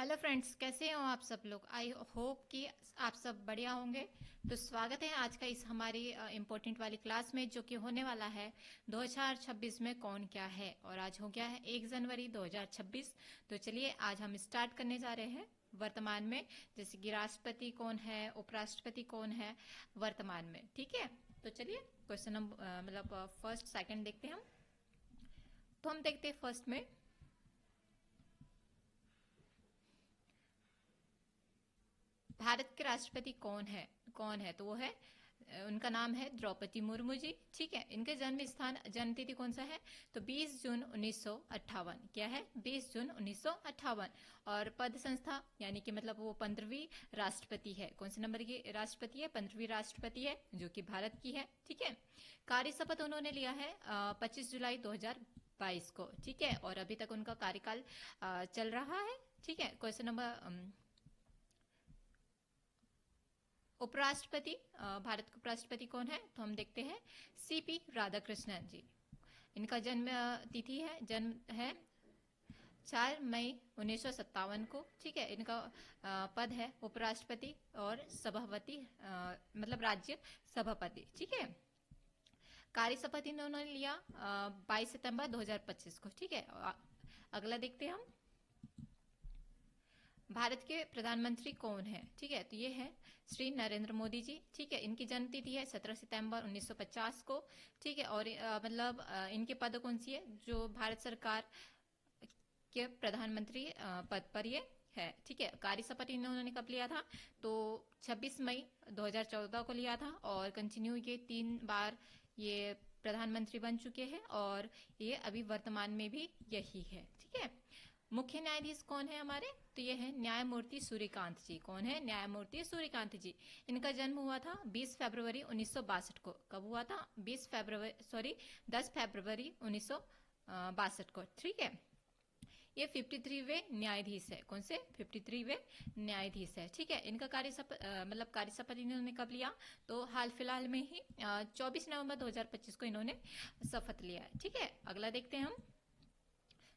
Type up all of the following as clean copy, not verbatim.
Hello friends, कैसे हो आप सब लोग। आई होप कि आप सब बढ़िया होंगे। तो स्वागत है आज का इस हमारी इम्पोर्टेंट वाली क्लास में, जो कि होने वाला है 2026 में कौन क्या है। और आज हो गया है 1 जनवरी 2026। तो चलिए आज हम स्टार्ट करने जा रहे हैं वर्तमान में, जैसे कि राष्ट्रपति कौन है, उपराष्ट्रपति कौन है वर्तमान में। ठीक है, तो चलिए क्वेश्चन नंबर फर्स्ट सेकंड देखते हैं हम। तो हम देखते हैं फर्स्ट में, भारत के राष्ट्रपति कौन है तो वो है उनका नाम है द्रौपदी मुर्मू जी। ठीक है, इनके जन्म स्थान जन्म तिथि कौन सा है, तो 20 जून 1958। क्या है, 20 जून 1958। और पद संस्था यानी कि मतलब वो 15वीं राष्ट्रपति है। कौन से नंबर की राष्ट्रपति है, 15वीं राष्ट्रपति है, जो कि भारत की है। ठीक है, कार्य शपथ उन्होंने लिया है 25 जुलाई 2022 को। ठीक है, और अभी तक उनका कार्यकाल चल रहा है। ठीक है, क्वेश्चन नंबर उपराष्ट्रपति, भारत के उपराष्ट्रपति कौन है, तो हम देखते हैं सीपी राधाकृष्णन जी। इनका जन्म है 4 मई 1957 को। ठीक है, इनका पद है उपराष्ट्रपति और सभापति, मतलब राज्य सभापति। ठीक है, कार्य शपथ इन्होंने लिया 22 सितंबर 2025 को। ठीक है, अगला देखते हैं हम, भारत के प्रधानमंत्री कौन है। ठीक है, तो ये है श्री नरेंद्र मोदी जी। ठीक है, इनकी जन्म तिथि है 17 सितंबर 1950 को। ठीक है, और इनके पद कौन सी है, जो भारत सरकार के प्रधानमंत्री पद पर ये है। ठीक है, कार्य शपथ इन्होंने कब लिया था, तो 26 मई 2014 को लिया था। और कंटिन्यू ये 3 बार ये प्रधानमंत्री बन चुके हैं, और ये अभी वर्तमान में भी यही है। ठीक है, मुख्य न्यायाधीश कौन है हमारे, तो ये है न्यायमूर्ति सूर्यकांत जी। कौन है, न्यायमूर्ति सूर्यकांत जी। इनका जन्म हुआ था 20 फरवरी 1962 को। कब हुआ था, 10 फरवरी 1962 को। ठीक है, ये 53वे न्यायाधीश है। कौन से, 53वे न्यायाधीश है। ठीक है, इनका कार्य शपथ इन्होंने कब लिया, तो हाल फिलहाल में ही 24 नवंबर 2025 को इन्होंने शपथ लिया है। ठीक है, अगला देखते हैं हम,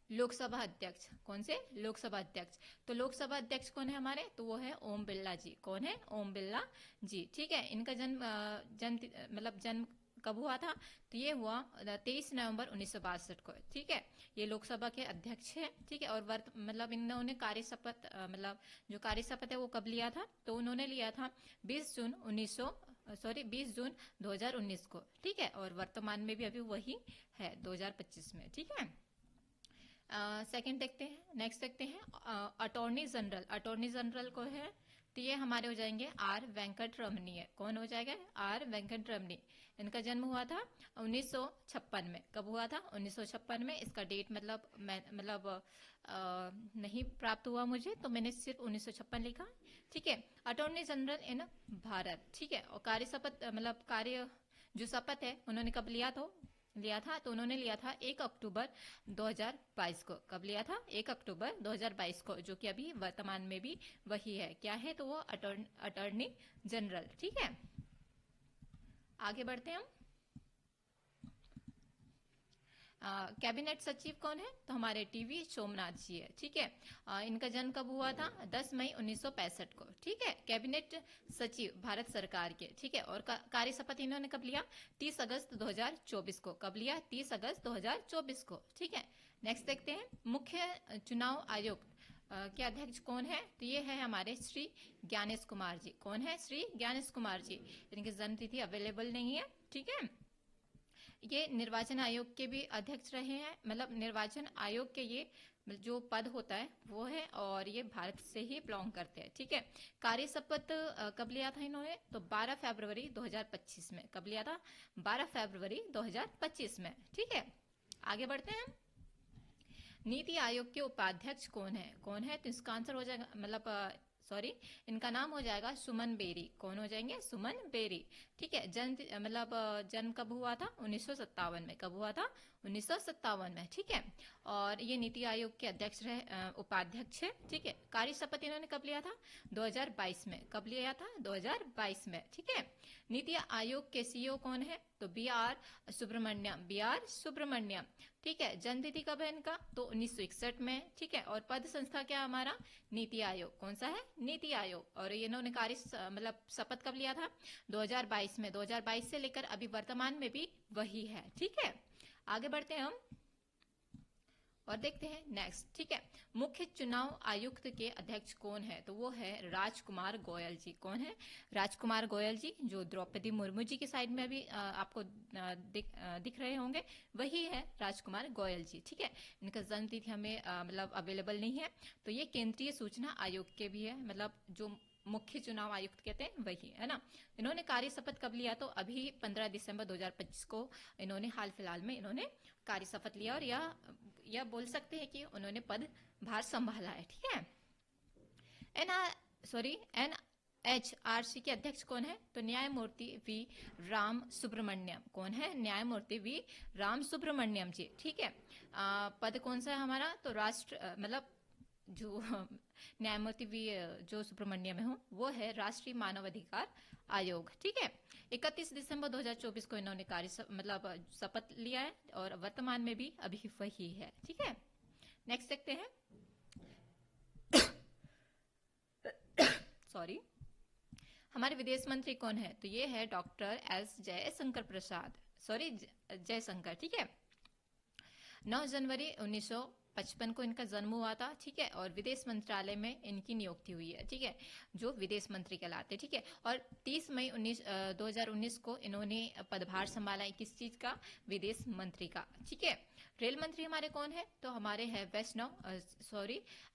लोकसभा अध्यक्ष। कौन से, लोकसभा अध्यक्ष। तो लोकसभा अध्यक्ष कौन है हमारे, तो वो है ओम बिरला जी। कौन है, ओम बिरला जी। ठीक है, इनका जन्म कब हुआ था, तो ये हुआ 23 नवंबर 1962 को। ठीक है, ये लोकसभा के अध्यक्ष है। ठीक है, और इन्होंने कार्य शपथ जो कार्य शपथ है वो कब लिया था, तो उन्होंने लिया था 20 जून 2019 को। ठीक है, और वर्तमान में भी अभी वही है 2025 में। ठीक है, सेकंड देखते हैं, नेक्स्ट देखते हैं अटॉर्नी जनरल। अटॉर्नी जनरल को है, तो ये हमारे हो जाएंगे आर वेंकट रमनी है। कौन हो जाएगा, आर वेंकट रमनी। इनका जन्म हुआ था 1956 में। कब हुआ था, 1956 में। इसका डेट नहीं प्राप्त हुआ मुझे, तो मैंने सिर्फ 1956 लिखा। ठीक है, अटॉर्नी जनरल इन भारत। ठीक है, और कार्य जो शपथ है उन्होंने कब लिया था, तो उन्होंने लिया था 1 अक्टूबर 2022 को। कब लिया था, 1 अक्टूबर 2022 को, जो कि अभी वर्तमान में भी वही है। क्या है, तो वो अटॉर्नी जनरल। ठीक है, आगे बढ़ते हैं हम। कैबिनेट सचिव कौन है, तो हमारे टीवी सोमनाथ जी है। ठीक है, इनका जन्म कब हुआ था, 10 मई 1965 को। ठीक है, कैबिनेट सचिव भारत सरकार के। ठीक है, और कार्य शपथ इन्होंने कब लिया, 30 अगस्त 2024 को। कब लिया, 30 अगस्त 2024 को। ठीक है, नेक्स्ट देखते हैं, मुख्य चुनाव आयुक्त के अध्यक्ष कौन है, तो ये है हमारे श्री ज्ञानेश कुमार जी। कौन है, श्री ज्ञानेश कुमार जी। इनकी जन्म तिथि अवेलेबल नहीं है। ठीक है, ये निर्वाचन आयोग के भी अध्यक्ष रहे हैं। निर्वाचन आयोग के ये जो पद होता है वो है, और ये भारत से ही बिलोंग करते हैं। ठीक है, कार्य शपथ कब लिया था इन्होंने, तो 12 फरवरी 2025 में। कब लिया था, 12 फरवरी 2025 में। ठीक है, आगे बढ़ते हैं। नीति आयोग के उपाध्यक्ष कौन है, तो इसका आंसर हो जाएगा इनका नाम हो जाएगा सुमन बेरी। कौन हो जाएंगे, सुमन बेरी। ठीक है, जन्म कब हुआ था, 1957 में। कब हुआ था, 1957 में, ठीक है। और ये नीति आयोग के अध्यक्ष रहे, उपाध्यक्ष है, ठीक है। कार्य शपथ इन्होंने कब लिया था? 2022 में। कब लिया था? 2022 में, ठीक है। नीति आयोग के सीईओ कौन है? तो बी आर सुब्रमण्यम, ठीक है। जन्म तिथि कब है इनका? तो 1961 में, ठीक है। और पद संस्था क्या हमारा? नीति आयोग। कौन सा है? नीति आयोग। और इन्होंने मतलब शपथ कब लिया था? 2022 में। 2022 से लेकर अभी वर्तमान में भी वही है, ठीक है। आगे बढ़ते हैं हम और देखते हैं नेक्स्ट, ठीक है। मुख्य चुनाव आयुक्त के अध्यक्ष कौन है? तो वो है राजकुमार गोयल जी। कौन है? राजकुमार गोयल जी, जो द्रौपदी मुर्मू जी के साइड में अभी आपको दिख रहे होंगे, वही है राजकुमार गोयल जी, ठीक है। इनका जन्म तिथि हमें मतलब अवेलेबल नहीं है। तो ये केंद्रीय सूचना आयोग के भी है, मतलब जो मुख्य चुनाव आयुक्त कहते हैं वही है ना। इन्होंने कार्य शपथ कब लिया? तो अभी 15 दिसंबर 2025 को इन्होंने हाल फिलहाल में इन्होंने कार्य शपथ लिया। और यह बोल सकते हैं कि उन्होंने पदभार संभाला है, ठीक है। NHRC के अध्यक्ष कौन है? तो न्यायमूर्ति वी राम सुब्रमण्यम। कौन है? न्यायमूर्ति वी राम सुब्रमण्यम जी, ठीक है। पद कौन सा है हमारा? तो मतलब जो न्यायमूर्ति वी जो सुब्रमण्यम है वो है राष्ट्रीय मानवाधिकार आयोग, ठीक है। 31 दिसंबर 2024 को इन्होंने मतलब शपथ लिया है और वर्तमान में भी अभी वही है, ठीक है। नेक्स्ट देखते हैं सॉरी, हमारे विदेश मंत्री कौन है? तो ये है doctor S Jaishankar Prasad, sorry Jaishankar, ठीक है। 9 जनवरी 1955 को इनका जन्म हुआ था, ठीक है। और विदेश मंत्रालय में इनकी नियुक्ति हुई है, ठीक है, जो विदेश मंत्री कहलाते, ठीक है। और 30 मई 2019 को इन्होंने पदभार संभाला है। किस चीज का? विदेश मंत्री का, ठीक है। रेल मंत्री हमारे कौन है? तो हमारे हैं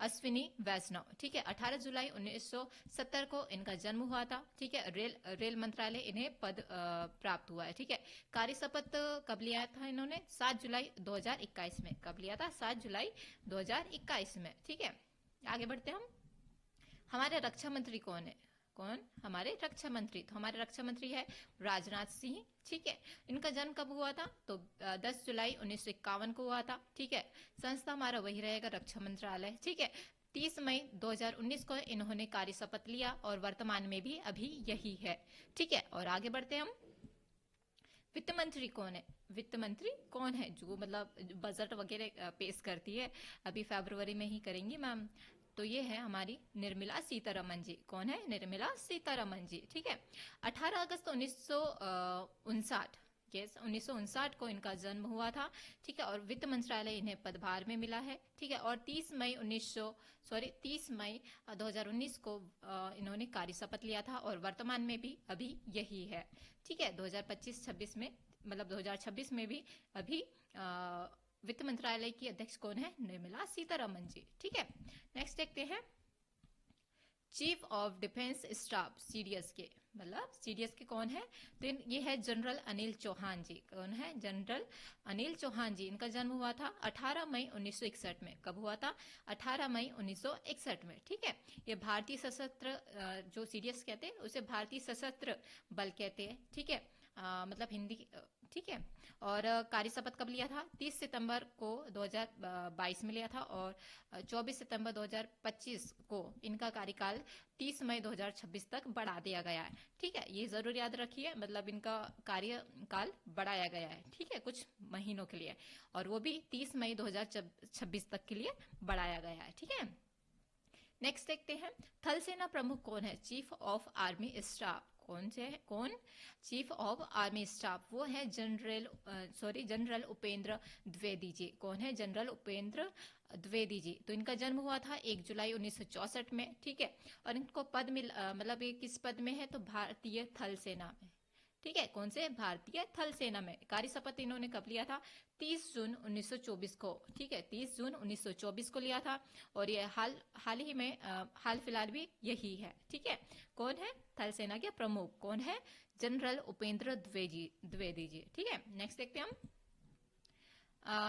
अश्विनी वैष्णव, ठीक है। 18 जुलाई 1970 को इनका जन्म हुआ था, ठीक है। रेल मंत्रालय इन्हें पद प्राप्त हुआ है, ठीक है। कार्य शपथ कब लिया था इन्होंने? 7 जुलाई 2021 में। कब लिया था? 7 जुलाई 2021 में, ठीक है। आगे बढ़ते हम। हमारे रक्षा मंत्री कौन है? कौन? हमारे रक्षा मंत्री। तो हमारे रक्षा मंत्री है राजनाथ सिंह, ठीक है। इनका जन्म कब हुआ था? तो 10 जुलाई 1951 को हुआ था, ठीक है। संस्था हमारा वही रहेगा, रक्षा मंत्रालय, ठीक है। 30 मई 2019 को इन्होंने कार्य शपथ लिया और वर्तमान में भी अभी यही है, ठीक है। और आगे बढ़ते हम। वित्त मंत्री कौन है? वित्त मंत्री कौन है? जो मतलब बजट वगैरह पेश करती है, अभी फरवरी में ही करेंगी मैम। तो ये है हमारी निर्मला सीतारमन जी। कौन है? निर्मला सीतारमन जी, ठीक है। 18 अगस्त 1959 को इनका जन्म हुआ था, ठीक है। और वित्त मंत्रालय इन्हें पदभार में मिला है, ठीक है। और 30 मई 2019 को इन्होंने कार्य शपथ लिया था और वर्तमान में भी अभी यही है, ठीक है। 2025-26 में, मतलब 2026 में भी अभी वित्त मंत्रालय की अध्यक्ष कौन है? निर्मला सीतारमन जी, ठीक है। नेक्स्ट देखते हैं chief of defence staff CDS के, मतलब सीडीएस के कौन है? तो ये है जनरल अनिल चौहान जी। कौन है? जनरल अनिल चौहान जी। इनका जन्म हुआ था 18 मई 1961 में। कब हुआ था? 18 मई 1961 में, ठीक है। ये भारतीय सशस्त्र, जो सीडीएस कहते हैं उसे भारतीय सशस्त्र बल कहते हैं, ठीक है। मतलब हिंदी, ठीक है। और कार्य शपथ कब लिया था? 30 सितंबर को 2022 में लिया था और 24 सितंबर 2025 को इनका कार्यकाल 30 मई 2026 तक बढ़ा दिया गया है, ठीक है। ये जरूर याद रखिए, मतलब इनका कार्यकाल बढ़ाया गया है, ठीक है, कुछ महीनों के लिए, और वो भी 30 मई 2026 तक के लिए बढ़ाया गया है, ठीक है। नेक्स्ट देखते हैं थल सेना प्रमुख कौन है? Chief of army staff. कौन? चीफ ऑफ आर्मी स्टाफ वो है जनरल उपेंद्र द्विवेदी जी। कौन है? जनरल उपेंद्र द्विवेदी जी। तो इनका जन्म हुआ था 1 जुलाई 1964 में, ठीक है। और इनको पद मतलब ये किस पद में है? तो भारतीय थल सेना में, ठीक है। कौन से? भारतीय थल सेना में। कार्य शपथ इन्होंने कब लिया था? 30 जून 1924 को, ठीक है। 30 जून 1924 को लिया था और ये हाल ही में हाल फिलहाल भी यही है, ठीक है। कौन है? थल सेना के प्रमुख कौन है? जनरल उपेंद्र द्विवेदी जी, ठीक है। नेक्स्ट देखते हैं हम।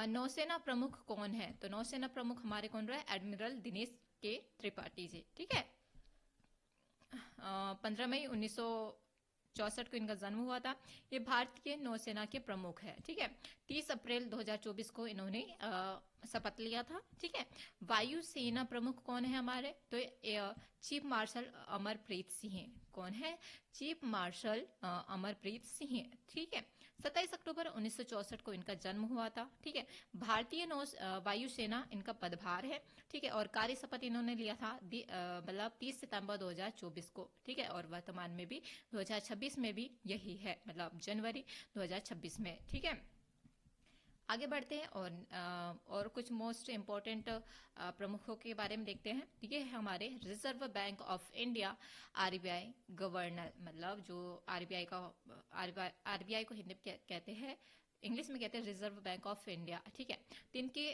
नौसेना प्रमुख कौन है? तो नौसेना प्रमुख हमारे कौन रहे? एडमिरल दिनेश के त्रिपाठी जी, ठीक है। 15 मई 1964 को इनका जन्म हुआ था। ये भारतीय नौसेना के प्रमुख है। ठीक है, 30 अप्रैल 2024 को इन्होंने शपथ लिया था। ठीक है, वायुसेना प्रमुख कौन है हमारे, तो चीफ मार्शल अमरप्रीत सिंह। कौन है, चीफ मार्शल अमरप्रीत सिंह। ठीक है, 27 अक्टूबर 1964 को इनका जन्म हुआ था। ठीक है, भारतीय वायुसेना इनका पदभार है। ठीक है, और कार्य शपथ इन्होंने लिया था मतलब 30 सितंबर 2024 को। ठीक है, और वर्तमान में भी 2026 में भी यही है, मतलब जनवरी 2026 में। ठीक है, आगे बढ़ते हैं और कुछ मोस्ट इम्पोर्टेंट प्रमुखों के बारे में देखते हैं। ये है हमारे reserve bank of India, RBI governor, मतलब जो आरबीआई को हिंदी में कहते हैं, इंग्लिश में कहते हैं रिजर्व बैंक ऑफ इंडिया। ठीक है, तो इनके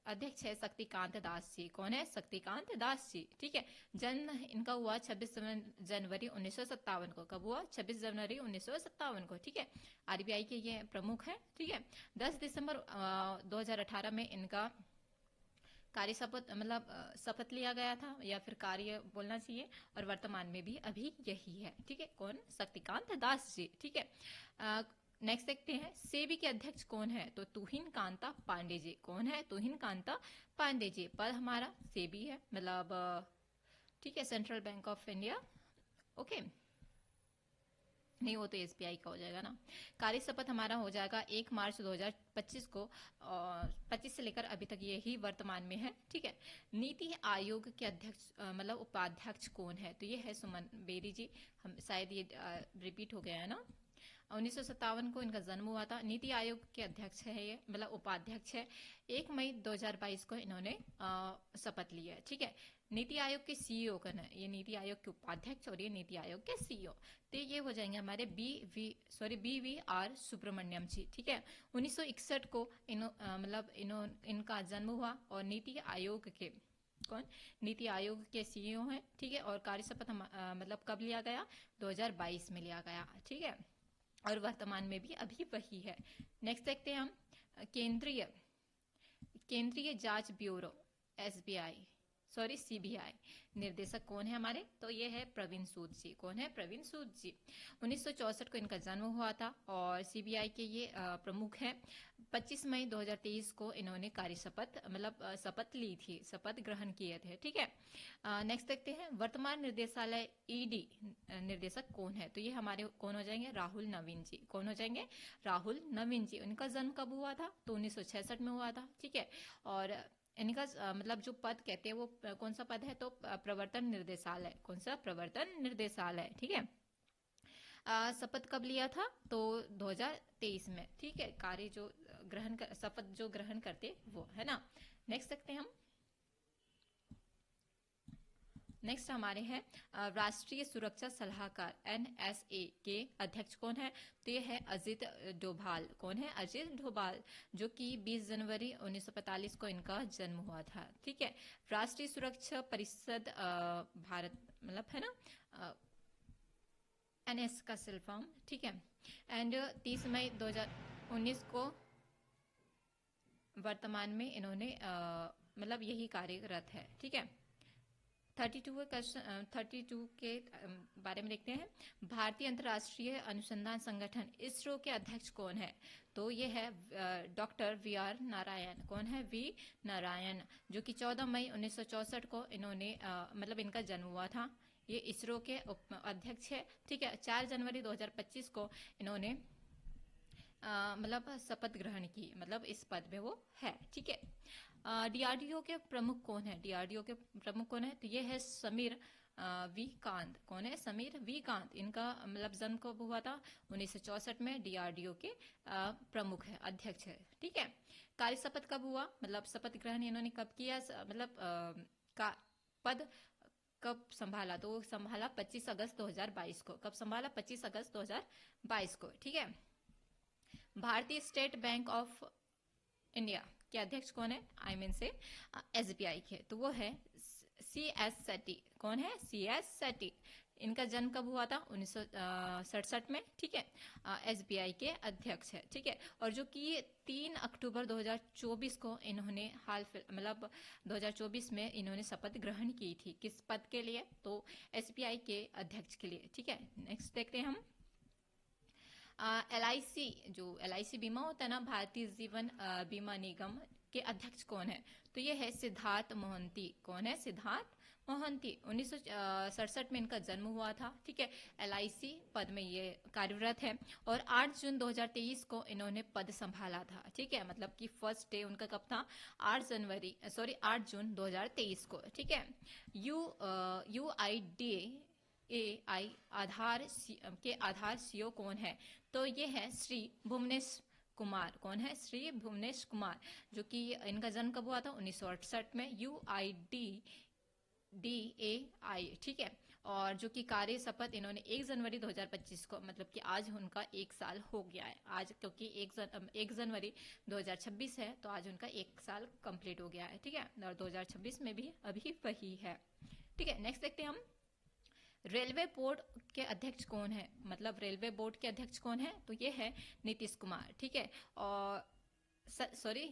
अध्यक्ष है शक्तिकांत दास जी। कौन है, शक्तिकांत दास जी। ठीक है, जन्म इनका हुआ 26 जनवरी 1957 को। कब हुआ, 26 जनवरी 1957 को। ठीक है, आरबीआई के ये प्रमुख है। ठीक है, 10 दिसंबर 2018 में इनका कार्य शपथ मतलब शपथ लिया गया था, या फिर कार्य बोलना चाहिए, और वर्तमान में भी अभी यही है। ठीक है, कौन, शक्तिकांत दास जी। ठीक है, नेक्स्ट देखते हैं सेबी के अध्यक्ष कौन है, तो तुहिन कांता पांडे जी। कौन है, तुहिन कांता पांडे जी। पद हमारा सेबी है, मतलब ठीक है, central bank of India. Okay, नहीं वो तो एसबीआई का हो जाएगा ना। कार्य शपथ हमारा हो जाएगा 1 मार्च 2025 को, और 25 से लेकर अभी तक यही वर्तमान में है। ठीक है, नीति आयोग के अध्यक्ष मतलब उपाध्यक्ष कौन है, तो ये है सुमन बेरी जी। हम शायद ये रिपीट हो गया है ना। 1957 को इनका जन्म हुआ था। नीति आयोग के अध्यक्ष है ये, मतलब उपाध्यक्ष है। 1 मई 2022 को इन्होंने शपथ ली है। ठीक है, नीति आयोग के सीईओ का ना, ये नीति आयोग के उपाध्यक्ष और ये नीति आयोग के सीईओ, तो ये हो जाएंगे हमारे बी वी आर सुब्रमण्यम जी। ठीक है, 1961 को मतलब इनका जन्म हुआ, और नीति आयोग के कौन, नीति आयोग के सीईओ हैं। ठीक है, और कार्य शपथ मतलब कब लिया गया, 2022 में लिया गया। ठीक है, और वर्तमान में भी अभी वही है। नेक्स्ट देखते हैं हम केंद्रीय जांच ब्यूरो, एसबीआई सॉरी सीबीआई निर्देशक कौन है हमारे, तो ये है प्रवीण सूद जी। कौन है, प्रवीण सूद जी। 1964 को इनका जन्म हुआ था, और सीबीआई के ये प्रमुख हैं। 25 मई 2023 को इन्होंने कार्य शपथ मतलब शपथ ली थी, शपथ ग्रहण किए थे। ठीक है, नेक्स्ट देखते हैं वर्तमान निर्देशालय ईडी निर्देशक कौन है, तो ये हमारे कौन हो जाएंगे, राहुल नवीन जी। कौन हो जाएंगे, राहुल नवीन जी। उनका जन्म कब हुआ था, तो 1966 में हुआ था। ठीक है, और इनका मतलब जो पद कहते हैं वो कौन सा पद है, तो प्रवर्तन निर्देशालय। कौन सा, प्रवर्तन निर्देशालय। ठीक है, शपथ कब लिया था, तो 2023 में। ठीक है, कार्य जो शपथ जो ग्रहण करते वो है ना। नेक्स्ट देखते हैं हम। नेक्स्ट हमारे हैं राष्ट्रीय सुरक्षा सलाहकार एनएसए के अध्यक्ष कौन है, तो ये है अजित डोभाल। कौन है, अजित डोभाल, जो कि 20 जनवरी 1945 को इनका जन्म हुआ था। ठीक है, राष्ट्रीय सुरक्षा परिषद भारत मतलब है ना, एनएस का सिल फॉर्म। ठीक है, एंड 30 मई 2019 को वर्तमान में इन्होंने मतलब यही कार्यरत है। ठीक है, 32 के बारे में देखते हैं। भारतीय अंतर्राष्ट्रीय अनुसंधान संगठन इसरो के अध्यक्ष कौन है, तो ये है डॉक्टर वी आर नारायण। कौन है, वी नारायण, जो कि 14 मई 1964 को इन्होंने मतलब इनका जन्म हुआ था। ये इसरो के अध्यक्ष है। ठीक है, 4 जनवरी 2025 को इन्होंने मतलब शपथ ग्रहण की, मतलब इस पद में वो है। ठीक है, डीआरडीओ के प्रमुख कौन है, डीआरडीओ के प्रमुख कौन है, तो ये है समीर वी कांत। कौन है, समीर वी कांत। इनका मतलब जन्म कब हुआ था, 1964 में। डीआरडीओ के प्रमुख है, अध्यक्ष है। ठीक है, कार्य शपथ कब हुआ, मतलब शपथ ग्रहण इन्होंने कब किया, मतलब का पद कब संभाला, तो संभाला 25 अगस्त 2022 को। कब संभाला, 25 अगस्त 2022 को। ठीक है, भारतीय स्टेट बैंक ऑफ इंडिया के अध्यक्ष कौन है, आई मीन से एसबीआई के, तो वो है सी एस सेट्टी। कौन है, सी एस सेट्टी। इनका जन्म कब हुआ था, 1967 में। ठीक है, एसबीआई के अध्यक्ष है। ठीक है, और जो कि 3 अक्टूबर 2024 को इन्होंने मतलब 2024 में इन्होंने शपथ ग्रहण की थी। किस पद के लिए, तो एसबीआई के अध्यक्ष के लिए। ठीक है, नेक्स्ट देखते हैं हम। LIC, जो LIC बीमा होता है ना, भारतीय जीवन बीमा निगम के अध्यक्ष कौन है? तो ये है सिद्धार्थ मोहंती। कौन है? सिद्धार्थ मोहंती। 1967 में इनका जन्म हुआ था, ठीक है। LIC पद में ये कार्यरत है और 8 जून 2023 को इन्होंने पद संभाला था, ठीक है। मतलब कि फर्स्ट डे उनका कब था? 8 जून 2023 को, ठीक है। UIDAI के आधार CEO कौन है? तो ये है श्री भुवनेश कुमार। कौन है? श्री भुवनेश कुमार, जो कि इनका जन्म कब हुआ था? 1968 में। UIDAI, ठीक है। और जो कि कार्य शपथ इन्होंने 1 जनवरी 2025 को, मतलब कि आज उनका 1 साल हो गया है आज, क्योंकि 1 जनवरी 2026 है, तो आज उनका 1 साल कंप्लीट हो गया है, ठीक है। और 2026 में भी अभी वही है, ठीक है। नेक्स्ट देखते हैं हम, रेलवे बोर्ड के अध्यक्ष कौन है? मतलब रेलवे बोर्ड के अध्यक्ष कौन है? तो ये है नीतीश कुमार, ठीक है। और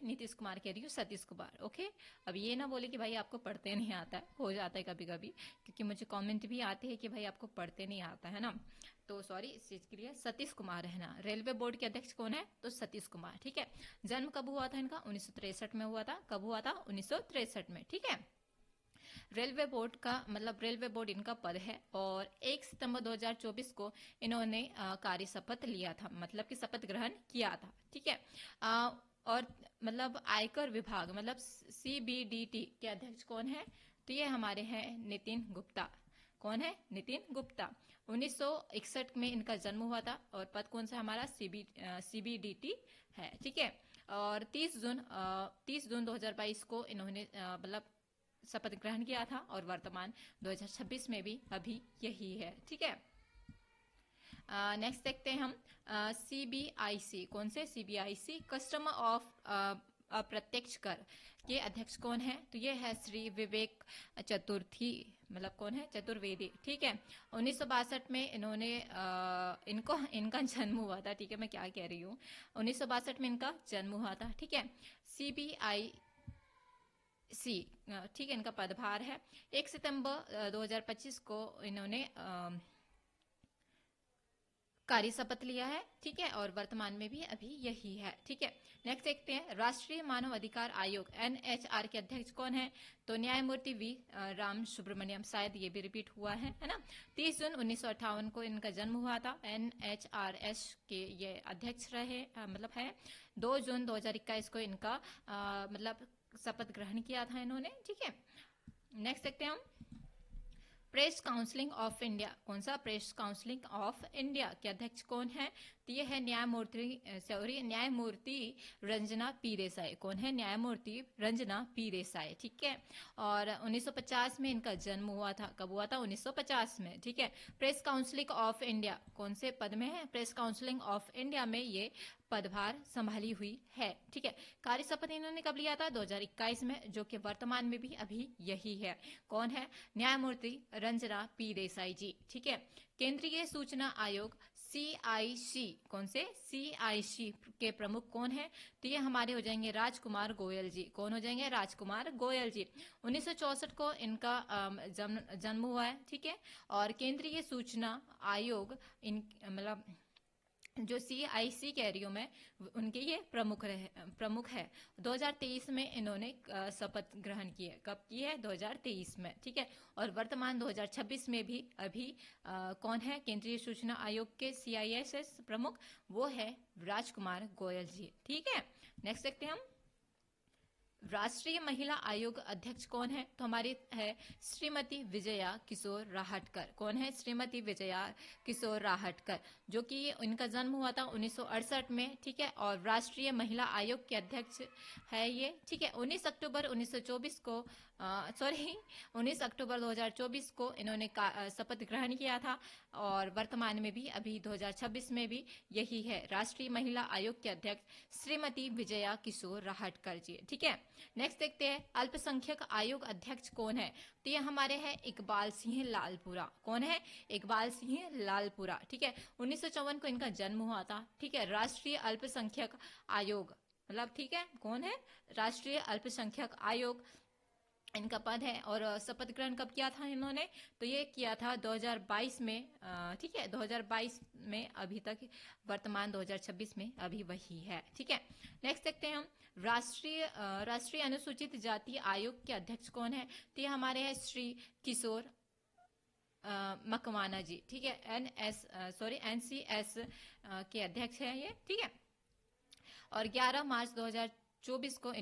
नीतीश कुमार कह रही हूँ, सतीश कुमार, ओके। अब ये ना बोले कि भाई आपको पढ़ते नहीं आता है, हो जाता है कभी कभी, क्योंकि मुझे कमेंट भी आते हैं कि भाई आपको पढ़ते नहीं आता है ना, तो सॉरी इस चीज के लिए। सतीश कुमार है ना, रेलवे बोर्ड के अध्यक्ष कौन है? तो सतीश कुमार, ठीक है। जन्म कब हुआ था इनका? 1963 में हुआ था। कब हुआ था? 1963 में, ठीक है। रेलवे बोर्ड का मतलब रेलवे बोर्ड इनका पद है और 1 सितंबर 2024 को इन्होंने कार्य शपथ लिया था, मतलब कि शपथ ग्रहण किया था, ठीक है। और मतलब आयकर विभाग मतलब CBDT के अध्यक्ष कौन है? तो ये हमारे हैं नितिन गुप्ता। कौन है? नितिन गुप्ता। 1961 में इनका जन्म हुआ था और पद कौन सा हमारा? CBDT है, ठीक है। और 30 जून 2022 को इन्होंने मतलब शपथ ग्रहण किया था और वर्तमान 2026 में भी अभी यही है, ठीक है। नेक्स्ट देखते हैं हम, CBIC। कौन से? CBIC कस्टमर ऑफ अप्रत्यक्ष कर के अध्यक्ष कौन है? तो ये है श्री विवेक चतुर्थी, मतलब कौन है? चतुर्वेदी, ठीक है। 1962 में इन्होंने इनका जन्म हुआ था, ठीक है। मैं क्या कह रही हूँ, 1962 में इनका जन्म हुआ था, ठीक है। CBIC, ठीक है, इनका पदभार है। 1 सितंबर 2025 को इन्होंने कार्य शपथ लिया है, ठीक है। और वर्तमान में भी अभी यही है, ठीक है। नेक्स्ट देखते हैं, राष्ट्रीय मानव अधिकार आयोग NHR के अध्यक्ष कौन है? तो न्यायमूर्ति V राम सुब्रमण्यम, शायद ये भी रिपीट हुआ है ना। 30 जून 1958 को इनका जन्म हुआ था। NHRS के ये अध्यक्ष रहे, मतलब है। 2 जून 2021 को इनका मतलब शपथ ग्रहण किया था इन्होंने, ठीक है। नेक्स्ट देखते हैं हम, प्रेस काउंसिलिंग ऑफ इंडिया। कौन सा? प्रेस काउंसिलिंग ऑफ इंडिया के अध्यक्ष कौन है? तो ये है न्यायमूर्ति रंजना पी देसाई। कौन है? न्यायमूर्ति रंजना पी देसाई, ठीक है। और 1950 में इनका जन्म हुआ था। कब हुआ था? 1950 में, ठीक है। प्रेस काउंसिलिंग ऑफ इंडिया कौन से पद में है? प्रेस काउंसिलिंग ऑफ इंडिया में ये पदभार संभाली हुई है, ठीक है। कार्य शपथ इन्होंने कब लिया था? 2021 में, जो कि वर्तमान में भी अभी यही है। कौन है? न्यायमूर्ति रंजना पी देसाई जी, ठीक है। केंद्रीय सूचना आयोग CIC, कौन से? CIC के प्रमुख कौन है? तो ये हमारे हो जाएंगे राजकुमार गोयल जी। कौन हो जाएंगे? राजकुमार गोयल जी। 1964 को इनका जन्म हुआ है, ठीक है। और केंद्रीय सूचना आयोग मतलब जो CIC कह रही हूँ मैं, उनके ये प्रमुख है। 2023 में इन्होंने शपथ ग्रहण की है। कब की है? 2023 में, ठीक है। और वर्तमान 2026 में भी अभी कौन है केंद्रीय सूचना आयोग के CISS प्रमुख? वो है राजकुमार गोयल जी, ठीक है। नेक्स्ट देखते हैं हम, राष्ट्रीय महिला आयोग अध्यक्ष कौन है? तो हमारी है श्रीमती विजया किशोर राहटकर। कौन है? श्रीमती विजया किशोर राहटकर, जो कि इनका जन्म हुआ था 1968 में, ठीक है। और राष्ट्रीय महिला आयोग के अध्यक्ष है ये, ठीक है। 19 अक्टूबर 2024 को 19 अक्टूबर 2024 को इन्होंने शपथ ग्रहण किया था और वर्तमान में भी अभी 2026 में भी यही है, राष्ट्रीय महिला आयोग के अध्यक्ष श्रीमती विजया किशोर राहटकर जी, ठीक है। नेक्स्ट देखते हैं, अल्पसंख्यक आयोग अध्यक्ष कौन है? तो ये हमारे हैं इकबाल सिंह लालपुरा। कौन है? इकबाल सिंह लालपुरा, ठीक है। 1954 को इनका जन्म हुआ था, ठीक है। राष्ट्रीय अल्पसंख्यक आयोग मतलब, ठीक है, कौन है? राष्ट्रीय अल्पसंख्यक आयोग इनका पद है। और शपथ ग्रहण कब किया था इन्होंने, तो ये किया था 2022 में, ठीक है, 2022 में, अभी तक वर्तमान 2026 में अभी वही है, ठीक है। नेक्स्ट देखते हैं हम, राष्ट्रीय अनुसूचित जाति आयोग के अध्यक्ष कौन है, तो ये हमारे हैं श्री किशोर मकवाना जी, ठीक है, NCS के अध्यक्ष हैं ये, ठीक है। और 11 मार्च 2024 को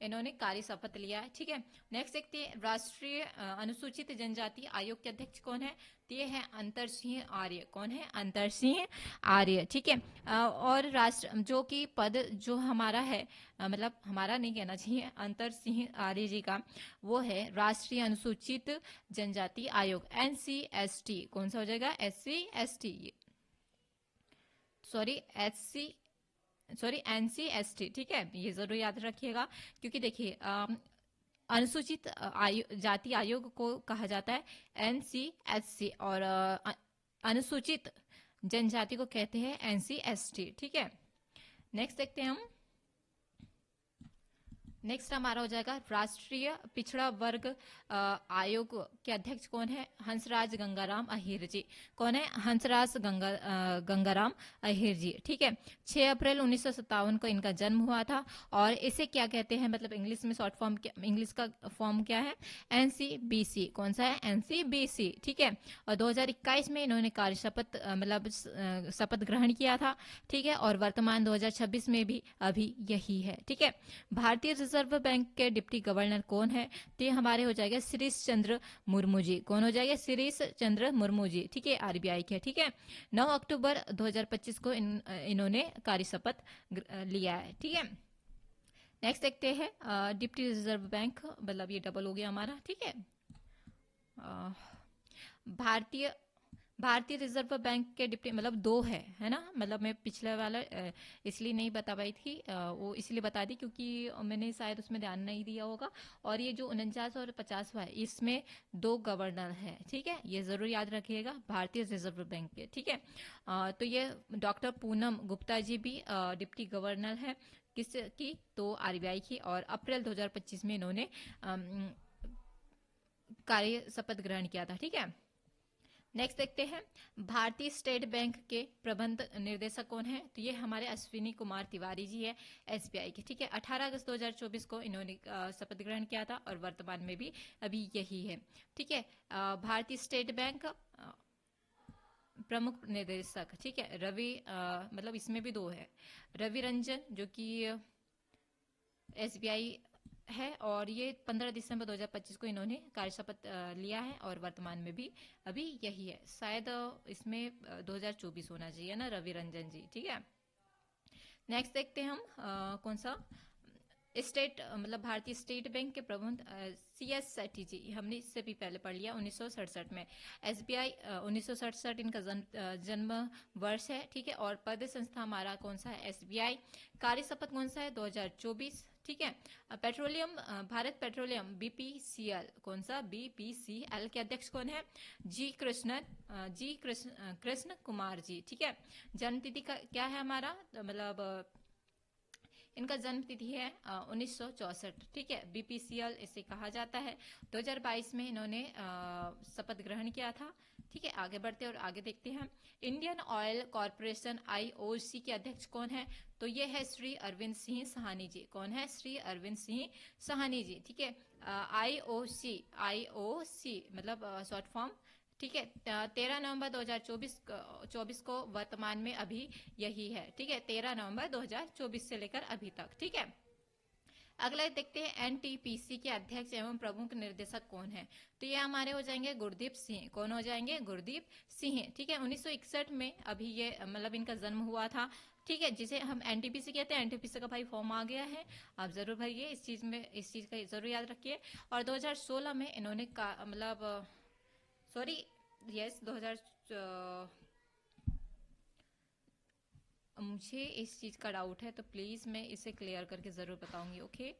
इन्होंने कार्य शपथ लिया है, ठीक है। नेक्स्ट देखते हैं, राष्ट्रीय अनुसूचित जनजाति आयोग के अध्यक्ष कौन है, तो ये है अंतर सिंह आर्य। कौन है, अंतर सिंह आर्य, ठीक है। और राष्ट्र जो कि पद जो हमारा है, मतलब हमारा नहीं कहना चाहिए, अंतर सिंह आर्य जी का, वो है राष्ट्रीय अनुसूचित जनजाति आयोग, NCST। कौन सा हो जाएगा, SC ST, सॉरी NCST, ठीक है, ये जरूर याद रखिएगा। क्योंकि देखिए अनुसूचित जाति आयोग को कहा जाता है NCSC, और अनुसूचित जनजाति को कहते हैं NCST, ठीक है। नेक्स्ट देखते हैं हम, नेक्स्ट हमारा हो जाएगा राष्ट्रीय पिछड़ा वर्ग आयोग के अध्यक्ष कौन है, हंसराज गंगाराम अहीर जी। कौन है, हंसराज गंगाराम अहीर जी, ठीक है। 6 अप्रैल 1957 को इनका जन्म हुआ था। और इसे क्या कहते हैं, मतलब इंग्लिश में शॉर्ट फॉर्म, इंग्लिश का फॉर्म क्या है, NCBC। कौन सा है, NCBC, ठीक है। और 2021 में इन्होंने कार्य शपथ मतलब शपथ ग्रहण किया था, ठीक है। और वर्तमान 2026 में भी अभी यही है, ठीक है। भारतीय रिजर्व बैंक के डिप्टी गवर्नर कौन है, तो ये हमारे हो जाएगा शिरीष चंद्र मुर्मू जी। कौन हो जाएगा, शिरीष चंद्र मुर्मू जी, ठीक है, RBI के, ठीक है। 9 अक्टूबर 2025 को इन्होंने कार्य शपथ लिया है, ठीक है। नेक्स्ट देखते हैं डिप्टी रिजर्व बैंक, मतलब ये डबल हो गया हमारा, ठीक है। भारतीय रिजर्व बैंक के डिप्टी, मतलब 2 है ना, मतलब मैं पिछले वाला इसलिए नहीं बता पाई थी, वो इसलिए बता दी क्योंकि मैंने शायद उसमें ध्यान नहीं दिया होगा। और ये जो 49 और 50 है, इसमें 2 गवर्नर है, ठीक है, ये जरूर याद रखिएगा, भारतीय रिजर्व बैंक के, ठीक है। तो ये डॉक्टर पूनम गुप्ता जी भी डिप्टी गवर्नर है, किसकी, तो RBI की। और अप्रैल 2025 में इन्होंने कार्य शपथ ग्रहण किया था, ठीक है। नेक्स्ट देखते हैं, भारतीय स्टेट बैंक के प्रबंध निर्देशक कौन है, तो ये हमारे अश्विनी कुमार तिवारी जी है, SBI के, ठीक है। 18 अगस्त 2024 को इन्होंने शपथ ग्रहण किया था, और वर्तमान में भी अभी यही है, ठीक है। भारतीय स्टेट बैंक प्रमुख निर्देशक, ठीक है, रवि, मतलब इसमें भी 2 है, रवि रंजन जो कि SBI है। और ये 15 दिसंबर 2025 को इन्होंने कार्य शपथ लिया है, और वर्तमान में भी अभी यही है। शायद इसमें 2024 होना चाहिए ना, रवि रंजन जी, ठीक है। नेक्स्ट देखते हैं हम कौन सा, स्टेट मतलब भारतीय स्टेट बैंक के प्रबंध CS सेठी जी, हमने इससे भी पहले पढ़ लिया 1967 में। SBI 1967 इनका जन्म वर्ष है, ठीक है। और पद संस्था हमारा कौन सा है, SBI। कार्य शपथ कौन सा है, 2024, ठीक है। पेट्रोलियम, भारत पेट्रोलियम BPCL, कौन सा, BPCL के अध्यक्ष कौन है, कृष्ण कुमार जी, ठीक है। जन्म तिथि का क्या है हमारा, मतलब इनका जन्म तिथि है 1964, ठीक है। BPCL इसे कहा जाता है। 2022 में इन्होंने शपथ ग्रहण किया था, ठीक है। आगे बढ़ते और आगे देखते हैं, इंडियन ऑयल कॉरपोरेशन IOC के अध्यक्ष कौन है, तो ये है श्री अरविंद सिंह साहनी जी। कौन है, श्री अरविंद सिंह साहनी जी, ठीक है। IOC मतलब शॉर्ट फॉर्म, ठीक है। 13 नवंबर 2024 को वर्तमान में अभी यही है, ठीक है, 13 नवंबर 2024 से लेकर अभी तक, ठीक है। अगला देखते हैं, NTPC के अध्यक्ष एवं प्रमुख निर्देशक कौन है, तो ये हमारे हो जाएंगे गुरदीप सिंह। कौन हो जाएंगे, गुरदीप सिंह, ठीक है। 1961 में अभी ये मतलब इनका जन्म हुआ था, ठीक है, जिसे हम NTPC कहते हैं। NTPC का भाई फॉर्म आ गया है, आप जरूर भरिए, इस चीज का जरूर याद रखिए। और 2016 में इन्होंने मतलब सॉरी यस 2000, मुझे इस चीज़ का डाउट है, तो प्लीज़ मैं इसे क्लियर करके ज़रूर बताऊंगी, ओके।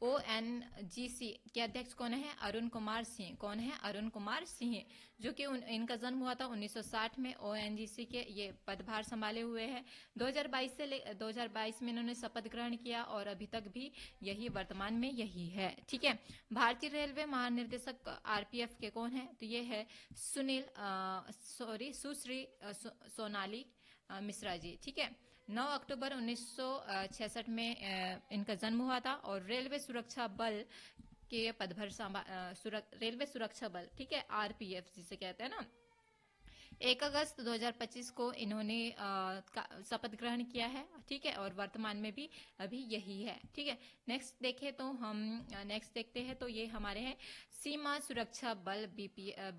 ONGC के अध्यक्ष कौन है? अरुण कुमार सिंह। कौन है? अरुण कुमार सिंह, जो कि इनका जन्म हुआ था 1960 में। ONGC के ये पदभार संभाले हुए हैं। 2022 में इन्होंने शपथ ग्रहण किया और अभी तक भी यही, वर्तमान में यही है। ठीक है। भारतीय रेलवे महानिर्देशक RPF के कौन है? तो ये है सुश्री सोनाली मिश्रा जी। ठीक है। 9 अक्टूबर 1966 में इनका जन्म हुआ था और रेलवे सुरक्षा बल के पदभार रेलवे सुरक्षा बल, ठीक है, RPF जिसे कहते हैं ना, 1 अगस्त 2025 को इन्होंने शपथ ग्रहण किया है। ठीक है। और वर्तमान में भी अभी यही है। ठीक है। नेक्स्ट देखते हैं तो ये हमारे हैं सीमा सुरक्षा बल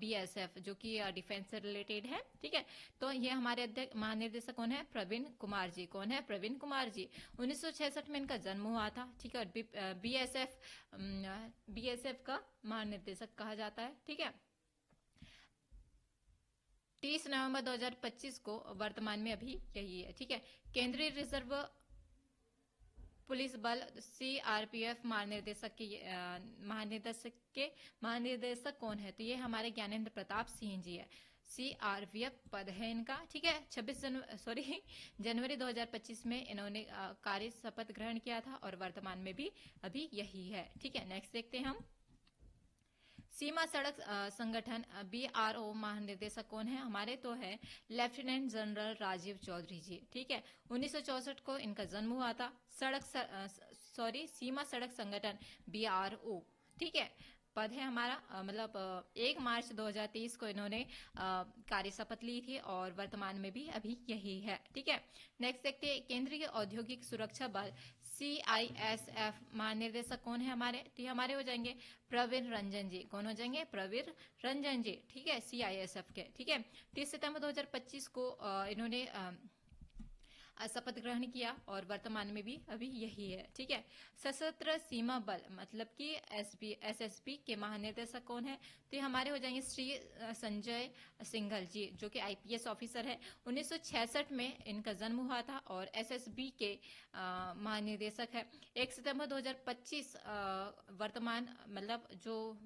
BSF, जो कि डिफेंस से रिलेटेड है। ठीक है। तो ये हमारे अध्यक्ष महानिर्देशक कौन है? प्रवीण कुमार जी। कौन है? प्रवीण कुमार जी। 1966 में इनका जन्म हुआ था। ठीक है। और BSF का महानिर्देशक कहा जाता है। ठीक है। 30 नवंबर 2025 को, वर्तमान में अभी यही है। ठीक है। केंद्रीय रिजर्व पुलिस बल CRPF महानिदेशक कौन है? तो ये हमारे ज्ञानेंद्र प्रताप सिंह जी है। CRPF पद है इनका। ठीक है। 26 जनवरी 2025 में इन्होंने कार्य शपथ ग्रहण किया था और वर्तमान में भी अभी यही है। ठीक है। नेक्स्ट देखते हैं हम। सीमा सड़क संगठन BRO महानिदेशक कौन है हमारे? तो है लेफ्टिनेंट जनरल राजीव चौधरी जी। ठीक है। 1964 को इनका जन्म हुआ था। सीमा सड़क संगठन BRO। ठीक है। पद है हमारा 1 मार्च 2023 को इन्होंने कार्य शपथ ली थी और वर्तमान में भी अभी यही है। ठीक है। नेक्स्ट देखते हैं केंद्रीय औद्योगिक सुरक्षा बल CISF महानिर्देशक कौन है हमारे? तो ये हमारे हो जाएंगे प्रवीण रंजन जी। कौन हो जाएंगे? प्रवीण रंजन जी। ठीक है। CISF के। ठीक है। 30 सितंबर 2025 को इन्होंने शपथ ग्रहण किया और वर्तमान में भी अभी यही है। ठीक है। सशस्त्र सीमा बल मतलब कि SSB के महानिदेशक कौन है? तो ये हमारे हो जाएंगे श्री संजय सिंघल जी, जो कि IPS ऑफिसर है। 1966 में इनका जन्म हुआ था और SSB के महानिदेशक है। 1 सितंबर 2025 वर्तमान जो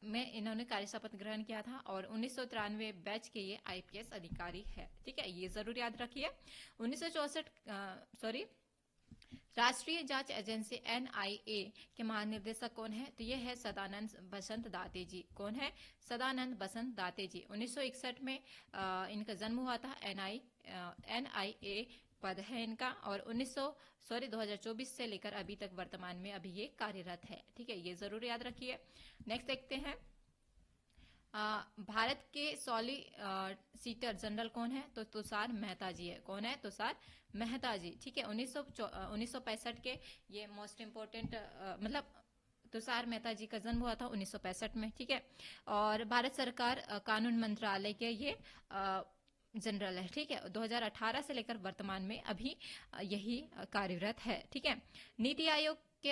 में इन्होंने कार्य शपथ ग्रहण किया था और 1993 बैच के ये IPS अधिकारी है। ठीक है। ये जरूर याद रखिए। 1964 राष्ट्रीय जांच एजेंसी NIA के महानिर्देशक कौन है? तो ये है सदानंद बसंत दाते जी। कौन है? सदानंद बसंत दाते जी। 1961 में इनका जन्म हुआ था। NIA पद है इनका और 2024 से लेकर अभी तक वर्तमान में अभी ये कार्यरत है। ठीक है। ये जरूर याद रखिए। नेक्स्ट देखते हैं भारत के सॉलिसिटर जनरल कौन है? तो तुषार मेहता जी है। कौन है? तुषार मेहता जी। ठीक है। 1965 के ये मोस्ट इम्पोर्टेंट तुषार मेहता जी का जन्म हुआ था 1965 में। ठीक है। और भारत सरकार कानून मंत्रालय के ये जनरल है। ठीक है। 2018 से लेकर वर्तमान में अभी यही कार्यरत है। ठीक है। नीति आयोग के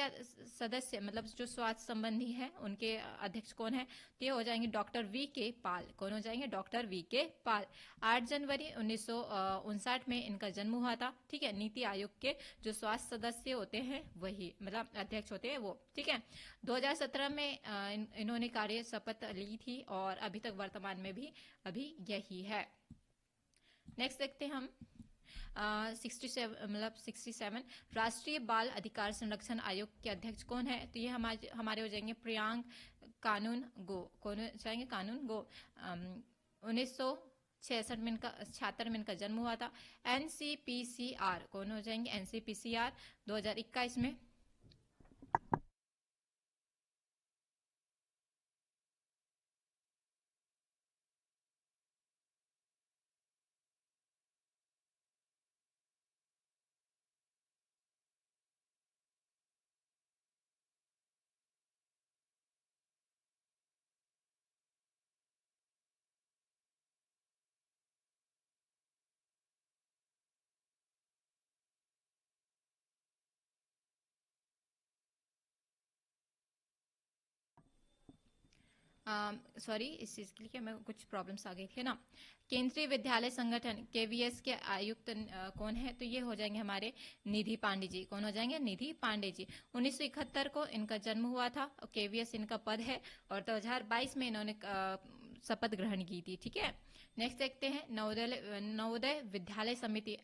सदस्य जो स्वास्थ्य संबंधी है उनके अध्यक्ष कौन है? तो ये हो जाएंगे डॉक्टर VK पाल। कौन हो जाएंगे? डॉक्टर VK पाल। 8 जनवरी 1959 में इनका जन्म हुआ था। ठीक है। नीति आयोग के जो स्वास्थ्य सदस्य होते हैं वही अध्यक्ष होते हैं वो। ठीक है। 2017 में इन्होंने कार्य शपथ ली थी और अभी तक वर्तमान में भी अभी यही है। नेक्स्ट देखते हैं हम 67 राष्ट्रीय बाल अधिकार संरक्षण आयोग के अध्यक्ष कौन है? तो ये हमारे हो जाएंगे प्रियांक कानून गो। कौन हो जाएंगे? कानून गो। 1966 में इनका जन्म हुआ था। NCPCR कौन हो जाएंगे? NCPCR 2021 में सॉरी, इस चीज के लिए मैं कुछ प्रॉब्लम्स आ गई थी ना। केंद्रीय विद्यालय संगठन केवीएस के आयुक्त कौन है? तो ये हो जाएंगे हमारे निधि पांडे जी। कौन हो जाएंगे? निधि पांडे जी। 1971 को इनका जन्म हुआ था। केवीएस इनका पद है और 2022 में इन्होंने शपथ ग्रहण की थी। ठीक है, नेक्स्ट देखते हैं नवोदय विद्यालय समिति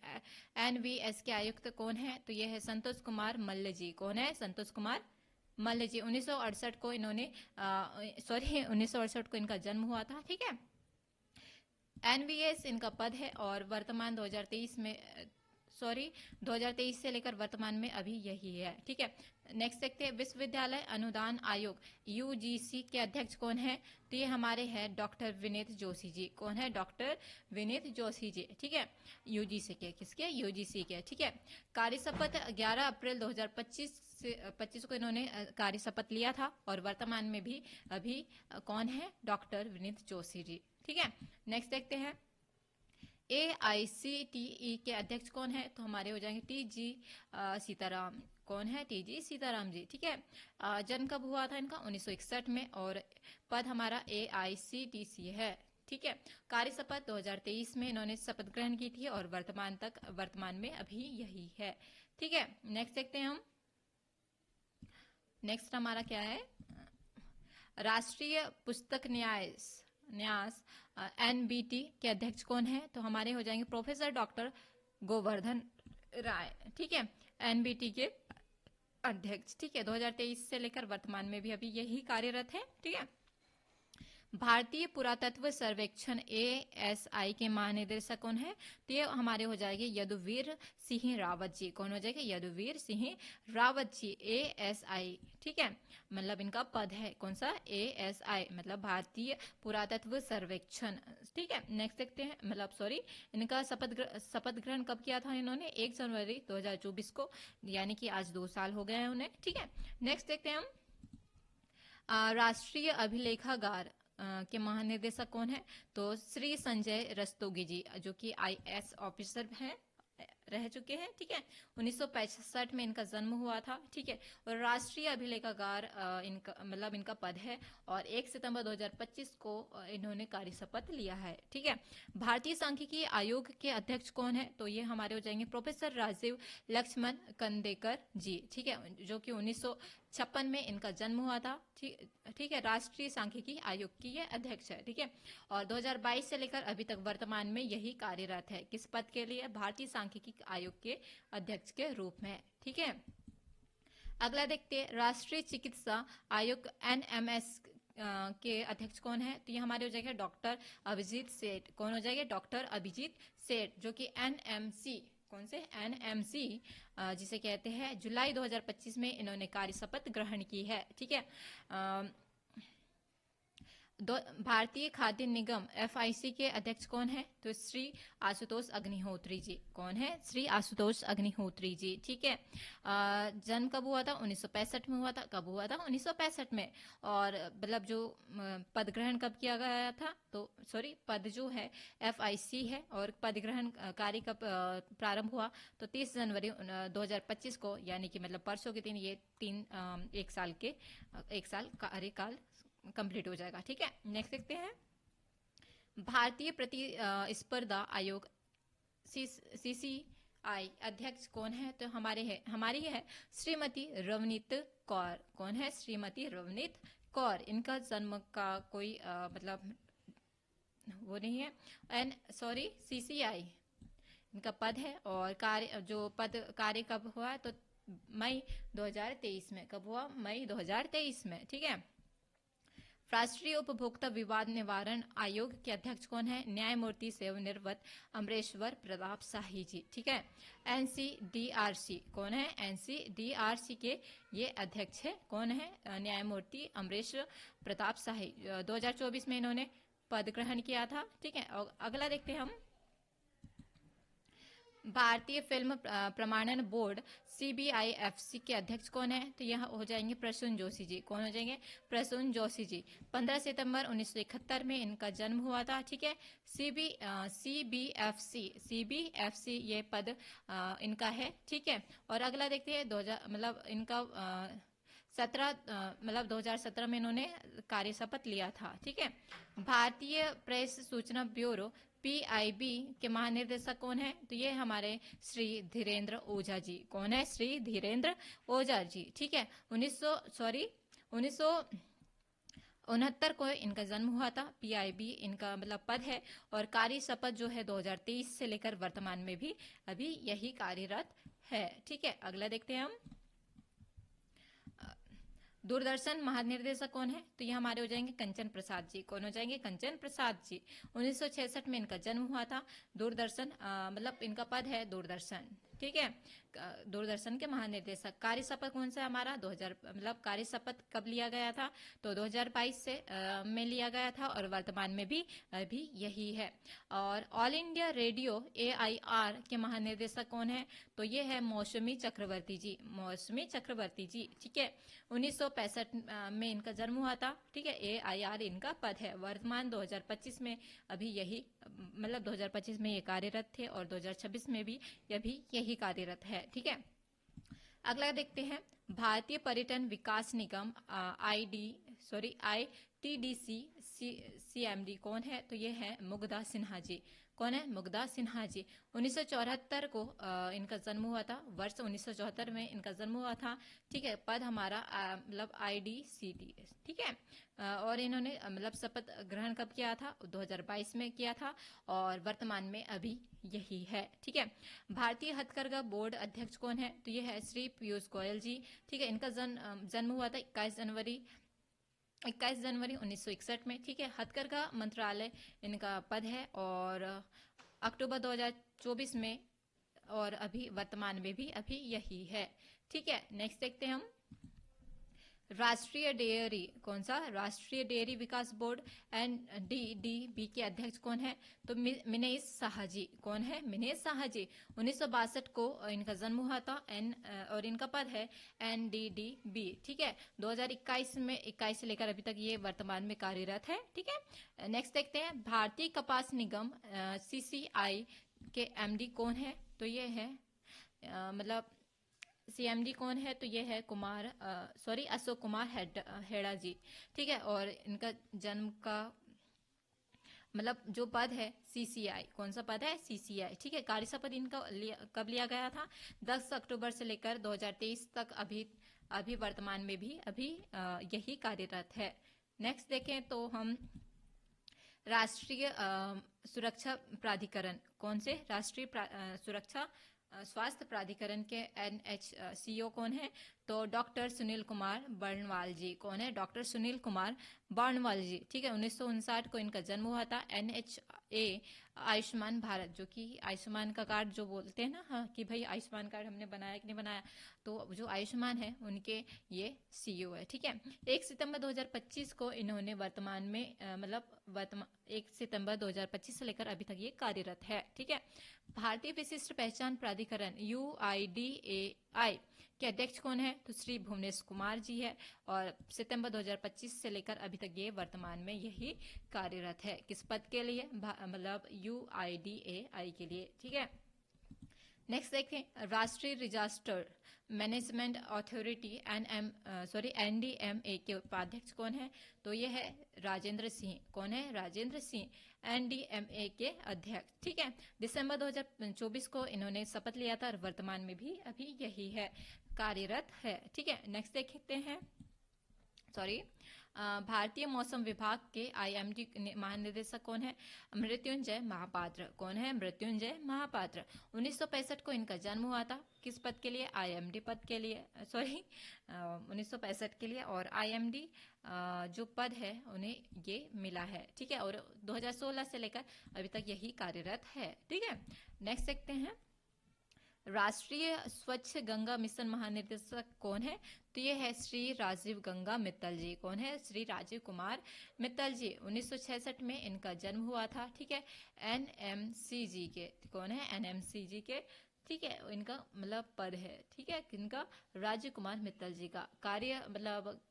एनवीएस के आयुक्त कौन है? तो ये है संतोष कुमार मल्ल जी। कौन है? संतोष कुमार मल्ल जी। 1968 को इन्होंने 1968 को इनका जन्म हुआ था। ठीक है, एनवीएस इनका पद है और वर्तमान 2023 में 2023 से लेकर वर्तमान में अभी यही है। ठीक है, नेक्स्ट देखते हैं विश्वविद्यालय अनुदान आयोग यूजीसी के अध्यक्ष कौन है? तो ये हमारे हैं डॉक्टर विनीत जोशी जी। कौन है? डॉक्टर विनीत जोशी जी। ठीक है, यूजीसी के, किसके? यूजीसी के। ठीक है, कार्य शपथ 11 अप्रैल 2025 को इन्होंने कार्य शपथ लिया था और वर्तमान में भी अभी कौन है? डॉक्टर विनीत जोशी जी। ठीक है, नेक्स्ट देखते हैं AICTE के अध्यक्ष कौन है? तो हमारे हो जाएंगे TG सीताराम। कौन है? TG सीताराम जी। ठीक है, जन्म कब हुआ था इनका? 1961 में और पद हमारा AICTC है। ठीक है, कार्य शपथ 2023 में इन्होंने शपथ ग्रहण की थी और वर्तमान में अभी यही है। ठीक है, नेक्स्ट देखते हैं हम। नेक्स्ट हमारा क्या है? राष्ट्रीय पुस्तक न्यास NBT के अध्यक्ष कौन है? तो हमारे हो जाएंगे प्रोफेसर डॉक्टर गोवर्धन राय। ठीक है, NBT के अध्यक्ष। ठीक है, 2023 से लेकर वर्तमान में भी अभी यही कार्यरत है। ठीक है, भारतीय पुरातत्व सर्वेक्षण ASI के महानिदेशक कौन है? तो ये हमारे हो जाएंगे यदुवीर सिंह रावत जी। कौन हो जाएगा? यदुवीर सिंह रावत जी। ASI, ठीक है, मतलब इनका पद है कौन सा? ASI मतलब भारतीय पुरातत्व सर्वेक्षण। ठीक है, नेक्स्ट देखते हैं, इनका शपथ ग्रहण कब किया था इन्होंने? 1 जनवरी 2024 को, यानी कि आज 2 साल हो गए हैं उन्हें। ठीक है, नेक्स्ट देखते हैं हम राष्ट्रीय अभिलेखागार के महानिदेशक कौन है? तो श्री संजय रस्तोगी जी, जो कि IAS ऑफिसर हैं, रह चुके हैं। ठीक है, 1965 में इनका जन्म हुआ था। ठीक है, और राष्ट्रीय अभिलेखागार इनका पद है और 1 सितंबर 2025 को इन्होंने कार्य शपथ लिया है। ठीक है, भारतीय सांख्यिकी आयोग के अध्यक्ष कौन है? तो ये हमारे हो जाएंगे प्रोफेसर राजीव लक्ष्मण कंदेकर जी। ठीक है, जो कि 1956 में इनका जन्म हुआ था। ठीक है, राष्ट्रीय सांख्यिकी आयोग की ये अध्यक्ष है। ठीक है, और 2022 से लेकर अभी तक वर्तमान में यही कार्यरत है। किस पद के लिए? भारतीय सांख्यिकी आयोग के अध्यक्ष के रूप में। ठीक है, अगला देखते हैं राष्ट्रीय चिकित्सा आयोग NMS के अध्यक्ष कौन है? तो ये हमारे हो जाएगा डॉक्टर अभिजीत सेठ। कौन हो जाएगा? डॉक्टर अभिजीत सेठ, जो कि NMC, कौन से? NMC जिसे कहते हैं, जुलाई 2025 में इन्होंने कार्य शपथ ग्रहण की है। ठीक है, भारतीय खाद्य निगम FIC के अध्यक्ष कौन है? तो श्री आशुतोष अग्निहोत्री जी। कौन है? श्री आशुतोष अग्निहोत्री जी। ठीक है, जन्म कब हुआ था? 1965 में हुआ था। कब हुआ था? 1965 में। और मतलब जो पद ग्रहण कब किया गया था? तो पद जो है FIC है और पद ग्रहण कार्य कब प्रारंभ हुआ? तो 30 जनवरी 2025 को, यानी कि मतलब परसों के दिन ये 1 साल कार्यकाल कंप्लीट हो जाएगा। ठीक है, नेक्स्ट देखते हैं भारतीय प्रतिस्पर्धा आयोग CCI अध्यक्ष कौन है? तो हमारी है श्रीमती रवनीत कौर। कौन है? श्रीमती रवनीत कौर। इनका जन्म का कोई मतलब वो नहीं है। CCI इनका पद है और कार्य कब हुआ? तो मई 2023 में। कब हुआ? मई 2023 में। ठीक है, राष्ट्रीय उपभोक्ता विवाद निवारण आयोग के अध्यक्ष कौन है? न्यायमूर्ति सेवानिवृत्त अमरेश्वर प्रताप शाही जी। ठीक है, NCDRC कौन है? NCDRC के ये अध्यक्ष है। कौन है? न्यायमूर्ति अमरेश्वर प्रताप शाही। 2024 में इन्होंने पद ग्रहण किया था। ठीक है, और अगला देखते हैं हम भारतीय फिल्म प्रमाणन बोर्ड CBIFC के अध्यक्ष कौन है? तो यह हो जाएंगे प्रसून जोशी जी। कौन हो जाएंगे? प्रसून जोशी जी। 15 सितंबर 1971 में इनका जन्म हुआ था। ठीक है, CBFC ये पद इनका है। ठीक है, और अगला देखते हैं 2000 मतलब इनका मतलब 2017 में इन्होंने कार्य शपथ लिया था। ठीक है। भारतीय प्रेस सूचना ब्यूरो PIB के महानिदेशक कौन है? तो ये हमारे श्री धीरेन्द्र ओझा जी। कौन है? श्री धीरेन्द्र ओझा जी। ठीक है। 1969 को इनका जन्म हुआ था। PIB इनका मतलब पद है, और कार्य शपथ जो है 2023 से लेकर वर्तमान में भी अभी यही कार्यरत है। ठीक है। अगला देखते हैं हम। दूरदर्शन महानिर्देशक कौन है? तो ये हमारे हो जाएंगे कंचन प्रसाद जी। कौन हो जाएंगे? कंचन प्रसाद जी। 1966 में इनका जन्म हुआ था। दूरदर्शन मतलब इनका पद है दूरदर्शन। ठीक है। दूरदर्शन के महानिदेशक। कार्य शपथ कौन सा हमारा? 2000 मतलब कार्य शपथ कब लिया गया था? तो 2022 से में लिया गया था, और वर्तमान में भी अभी यही है। और ऑल इंडिया रेडियो AIR के महानिदेशक कौन है? तो ये है मौसमी चक्रवर्ती जी। मौसमी चक्रवर्ती जी। ठीक है। 1965 में इनका जन्म हुआ था। ठीक है। AIR इनका पद है। वर्तमान 2025 में अभी यही मतलब 2025 में ये कार्यरत थे, और 2026 में भी यही कार्यरत है। ठीक है। अगला देखते हैं। भारतीय पर्यटन विकास निगम ITDC CMD कौन है? तो ये है मुग्धा सिन्हा जी। कौन है? मुग्धा सिन्हा जी। 1974 को इनका जन्म हुआ था। वर्ष 1974 में इनका जन्म हुआ था। ठीक है। पद हमारा मतलब IDCD। ठीक है। और इन्होंने मतलब शपथ ग्रहण कब किया था? 2022 में किया था, और वर्तमान में अभी यही है। ठीक है। भारतीय हथकरघा बोर्ड अध्यक्ष कौन है? तो ये है श्री पीयूष गोयल जी। ठीक है। इनका जन्म हुआ था 21 जनवरी 1961 में। ठीक है। हथकरघा मंत्रालय इनका पद है, और अक्टूबर 2024 में, और अभी वर्तमान में भी अभी यही है। ठीक है। नेक्स्ट देखते हैं हम। राष्ट्रीय डेयरी। कौन सा? राष्ट्रीय डेयरी विकास बोर्ड NDDB के अध्यक्ष कौन है? तो मिनेश साहा जी। कौन है? मिनेश साहा जी। 1962 को इनका जन्म हुआ था। और इनका पद है NDDB। ठीक है। 2021 में 21 से लेकर अभी तक ये वर्तमान में कार्यरत है। ठीक है। नेक्स्ट देखते हैं। भारतीय कपास निगम CCI के MD कौन है? तो ये है मतलब CMD कौन है? तो ये है अशोक कुमार हेड़ा जी। ठीक है। और इनका जन्म का मतलब जो पद है CCI। कौन सा पद है? CCI। ठीक है। कार्य शपथ इनका कब लिया गया था? 10 अक्टूबर से लेकर 2023 तक अभी वर्तमान में भी अभी यही कार्यरत है। नेक्स्ट देखें तो हम राष्ट्रीय सुरक्षा प्राधिकरण। कौन से? राष्ट्रीय सुरक्षा स्वास्थ्य प्राधिकरण के NHCO कौन है? तो डॉक्टर सुनील कुमार बर्णवाल जी। कौन है? डॉक्टर सुनील कुमार बर्णवाल जी। ठीक है। 1959 को इनका जन्म हुआ था। NHA आयुष्मान भारत, जो कि आयुष्मान का कार्ड जो बोलते हैं ना, हाँ, कि भाई आयुष्मान कार्ड हमने बनाया कि नहीं बनाया, तो जो आयुष्मान है उनके ये CEO है। ठीक है। 1 सितंबर 2025 को इन्होंने वर्तमान में 1 सितंबर 2025 से लेकर अभी तक ये कार्यरत है। ठीक है। भारतीय विशिष्ट पहचान प्राधिकरण UIDAI के अध्यक्ष कौन है? तो श्री भुवनेश कुमार जी है, और सितंबर 2025 से लेकर अभी तक ये वर्तमान में यही कार्यरत है। किस पद के लिए? मतलब UIDAI के लिए। ठीक है। नेक्स्ट देखें। राष्ट्रीय डिजास्टर मैनेजमेंट अथॉरिटी NDMA के उपाध्यक्ष कौन है? तो ये है राजेंद्र सिंह। कौन है? राजेंद्र सिंह। NDMA के अध्यक्ष। ठीक है। दिसंबर 2024 को इन्होंने शपथ लिया था, और वर्तमान में भी अभी यही है, कार्यरत है। ठीक है। नेक्स्ट देखते हैं। भारतीय मौसम विभाग के IMD महानिदेशक कौन है? मृत्युंजय महापात्र। कौन है? मृत्युंजय महापात्र। 1965 को इनका जन्म हुआ था। किस पद के लिए? IMD पद के लिए। 1965 के लिए, और IMD जो पद है उन्हें ये मिला है। ठीक है। और 2016 से लेकर अभी तक यही कार्यरत है। ठीक है। नेक्स्ट देखते हैं। राष्ट्रीय स्वच्छ गंगा मिशन महानिदेशक कौन है? तो ये है श्री राजीव गंगा मित्तल जी। कौन है? श्री राजीव कुमार मित्तल जी। 1966 में इनका जन्म हुआ था। ठीक है। NMCG के। कौन है? NMCG के। ठीक है। इनका मतलब पद है। ठीक है। इनका राजीव कुमार मित्तल जी का कार्य मतलब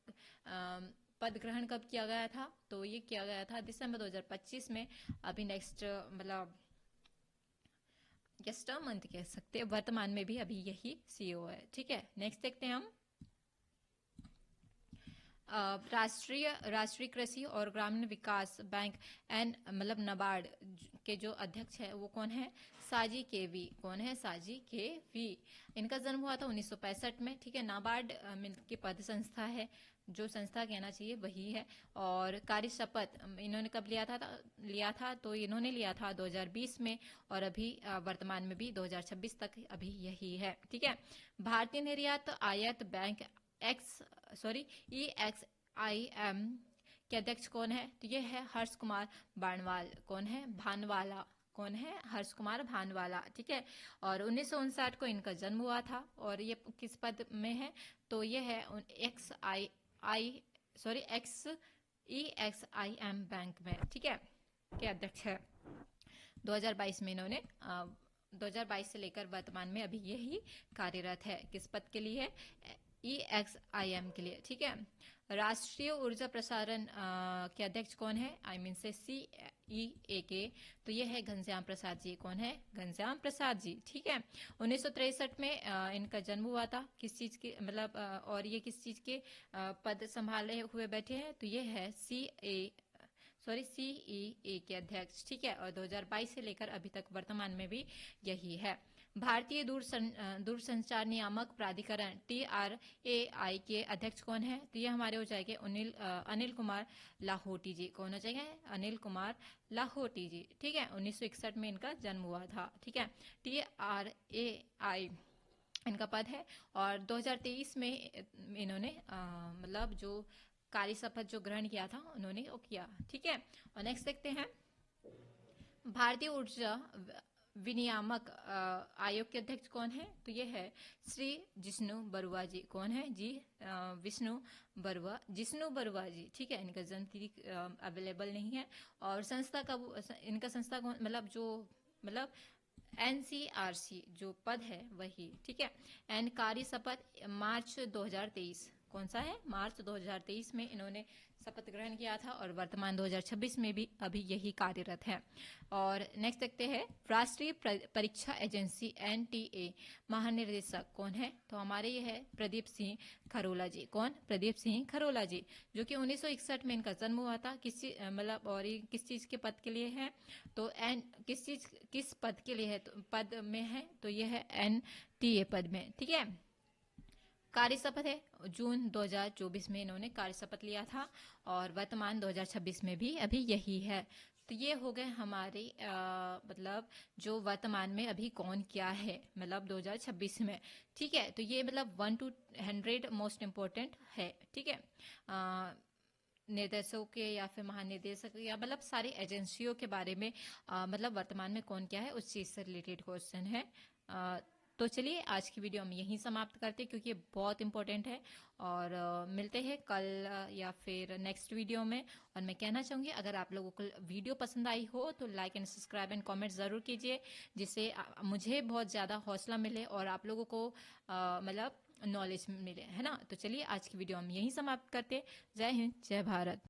पद ग्रहण कब किया गया था? तो ये किया गया था दिसंबर 2025 में। अभी नेक्स्ट मतलब गेस्ट मंथ कह सकते हैं। वर्तमान में भी अभी यही CEO है। ठीक है। नेक्स्ट देखते हैं हम। राष्ट्रीय कृषि और ग्रामीण विकास बैंक एन मतलब नाबार्ड के जो अध्यक्ष है वो कौन है? साजी के वी। कौन है? साजी के वी। इनका जन्म हुआ था 1965 में। ठीक है, नाबार्ड की पद संस्था है, जो संस्था कहना चाहिए वही है। और कार्य शपथ इन्होंने कब लिया था तो इन्होंने लिया था 2020 में, और अभी वर्तमान में भी 2026 तक अभी यही है। ठीक है, भारतीय निर्यात आयात बैंक EXIM के अध्यक्ष कौन है? तो ये है हर्ष कुमार भानवाल। कौन है? भानवाला। कौन है? हर्ष कुमार भानवाला। ठीक है, और 1959 को इनका जन्म हुआ था, और ये किस पद में है? तो ये है EXIM बैंक में। ठीक है, के अध्यक्ष है। 2022 में इन्होंने 2022 से लेकर वर्तमान में अभी यही कार्यरत है। किस पद के लिए है? EXIM के लिए। ठीक है, राष्ट्रीय ऊर्जा प्रसारण के अध्यक्ष कौन है? से CEA। तो ये है घनश्याम प्रसाद जी। कौन है? घनश्याम प्रसाद जी। ठीक है, 1963 में इनका जन्म हुआ था। किस चीज के मतलब और ये किस चीज के पद संभाले हुए बैठे हैं? तो ये है CEA के अध्यक्ष। ठीक है, और 2022 से लेकर अभी तक वर्तमान में भी यही है। भारतीय दूरसंचार नियामक प्राधिकरण TRAI के अध्यक्ष कौन है? तो ये हमारे हो जाएंगे अनिल कुमार लाहोटी जी। कौन हो जाएंगे? अनिल कुमार लाहोटी जी। ठीक है, 1961 में इनका जन्म हुआ था। ठीक है, TRAI इनका पद है, और 2023 में इन्होंने मतलब जो कार्य शपथ जो ग्रहण किया था उन्होंने वो किया। ठीक है, और नेक्स्ट देखते हैं भारतीय ऊर्जा विनियामक आयोग के अध्यक्ष कौन है? तो ये है श्री जिष्णु बरुआ जी। कौन है जी? जिष्णु बरुआ जी। ठीक है, इनका जन्म तिथि अवेलेबल नहीं है, और संस्था का इनका संस्था कौन मतलब NCRC जो पद है वही। ठीक है, एंड कार्य शपथ मार्च 2023। कौन सा है? मार्च 2023 में इन्होंने शपथ ग्रहण किया था, और वर्तमान 2026 में भी अभी यही कार्यरत है। और नेक्स्ट देखते हैं राष्ट्रीय परीक्षा एजेंसी NTA महानिर्देशक कौन है? तो हमारे ये है प्रदीप सिंह खरोला जी। कौन? प्रदीप सिंह खरोला जी, जो कि 1961 में इनका जन्म हुआ था। और ये किस चीज के पद के लिए है? तो किस पद के लिए है? तो पद में है, तो ये है NTA पद में। ठीक है, कार्य शपथ है जून 2024 में इन्होंने कार्य शपथ लिया था, और वर्तमान 2026 में भी अभी यही है। तो ये हो गए हमारे मतलब जो वर्तमान में अभी कौन क्या है मतलब 2026 में। ठीक है, तो ये मतलब 1 to 100 मोस्ट इम्पोर्टेंट है। ठीक है, निर्देशकों के या फिर महानिदेशक या मतलब सारी एजेंसियों के बारे में मतलब वर्तमान में कौन क्या है उस चीज से रिलेटेड क्वेश्चन है। तो चलिए आज की वीडियो हम यहीं समाप्त करते हैं, क्योंकि ये बहुत इंपॉर्टेंट है। और मिलते हैं कल या फिर नेक्स्ट वीडियो में। और मैं कहना चाहूँगी अगर आप लोगों को वीडियो पसंद आई हो तो like and subscribe and comment ज़रूर कीजिए, जिससे मुझे बहुत ज़्यादा हौसला मिले और आप लोगों को मतलब नॉलेज मिले, है ना। तो चलिए आज की वीडियो हम यहीं समाप्त करते हैं। जय हिंद, जय भारत।